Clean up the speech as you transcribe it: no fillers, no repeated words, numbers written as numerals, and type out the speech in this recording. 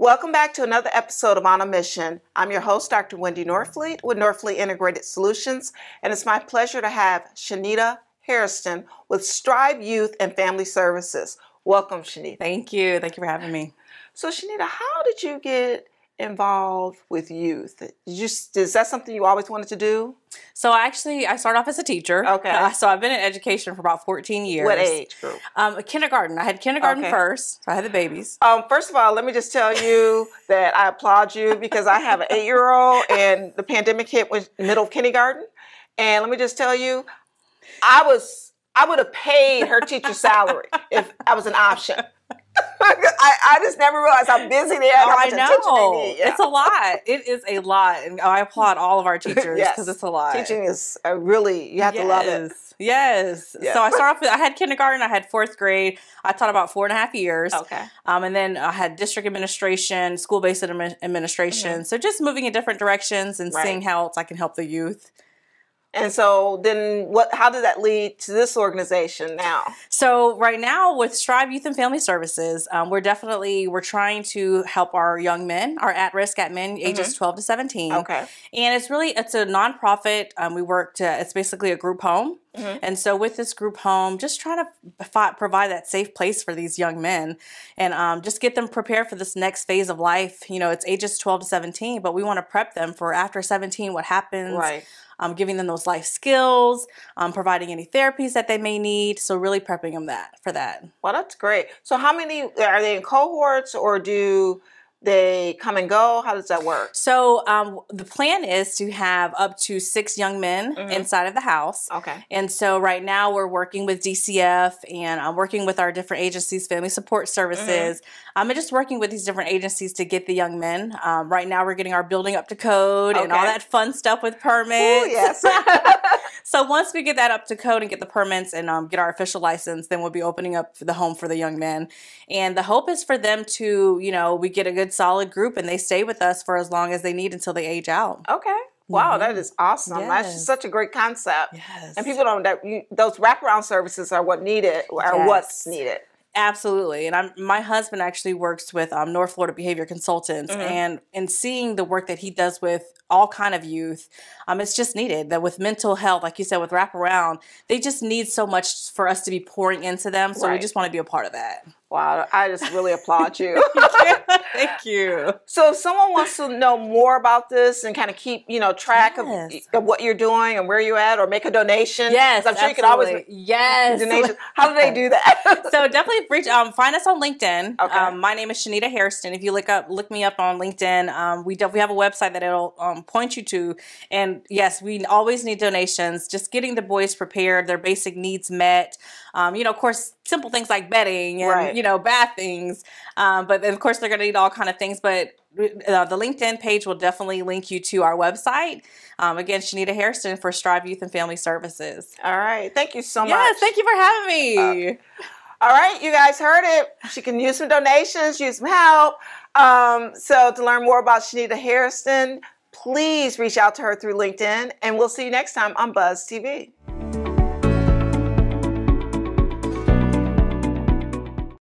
Welcome back to another episode of On a Mission. I'm your host, Dr. Wendy Norfleet with Norfleet Integrated Solutions, and it's my pleasure to have Shanita Hairston with Strive Youth and Family Services. Welcome, Shanita. Thank you. Thank you for having me. So, Shanita, how did you get involved with youth? Is that something you always wanted to do? So I started off as a teacher. Okay. So I've been in education for about 14 years. What age group? Kindergarten. I had kindergarten first, so I had the babies. First of all, let me just tell you that I applaud you because I have an 8-year-old and the pandemic hit with middle of kindergarten. And let me just tell you, I would have paid her teacher's salary if I was an option. I just never realized how busy they are. I know. Yeah. It's a lot. It is a lot. And I applaud all of our teachers because it's a lot. Teaching is really, you have to love it. Yes. Yeah. So I had kindergarten, I had 4th grade. I taught about 4.5 years. Okay. And then I had district administration, school-based administration. Mm-hmm. So just moving in different directions and seeing how else I can help the youth. And so then how did that lead to this organization now? So right now with Strive Youth and Family Services, we're trying to help our young men, our at-risk men, ages 12 to 17. Okay. And it's a nonprofit. It's basically a group home. Mm-hmm. And so with this group home, just trying to provide that safe place for these young men and just get them prepared for this next phase of life. You know, it's ages 12 to 17, but we want to prep them for after 17, what happens. Right. Giving them those life skills, providing any therapies that they may need. So really prepping them for that. Well, that's great. So how many, are they in cohorts or do they come and go? How does that work? So the plan is to have up to 6 young men inside of the house. Okay. And so right now we're working with DCF and working with our different agencies, Family Support Services. And just working with these different agencies to get the young men. Right now we're getting our building up to code and all that fun stuff with permits. Ooh, yes. So once we get that up to code and get the permits and get our official license, then we'll be opening up the home for the young men. And the hope is for them to, we get a good solid group and they stay with us for as long as they need until they age out. Okay. Wow, that is awesome. Yes. That's just such a great concept. Yes. And people don't those wraparound services are what's needed. Absolutely. And my husband actually works with North Florida Behavior Consultants and seeing the work that he does with all kind of youth, it's just needed that with mental health, like you said, with wraparound, they just need so much for us to be pouring into them. So we just want to be a part of that. Wow, I just really applaud you. Thank you. So if someone wants to know more about this and kind of keep, track of what you're doing and where you're at or make a donation. Yes, I'm sure you can always donations. How do they do that? So definitely find us on LinkedIn. Okay. My name is Shanita Hairston. If you look me up on LinkedIn, we have a website that it'll point you to. And yes, we always need donations. Just getting the boys prepared, their basic needs met. Of course, simple things like bedding and bath things. But of course, they're going to need all kind of things. But the LinkedIn page will definitely link you to our website. Again, Shanita Hairston for Strive Youth and Family Services. All right. Thank you so much. Yes, thank you for having me. All right. You guys heard it. She can use some donations, use some help. So to learn more about Shanita Hairston, please reach out to her through LinkedIn. And we'll see you next time on Buzz TV.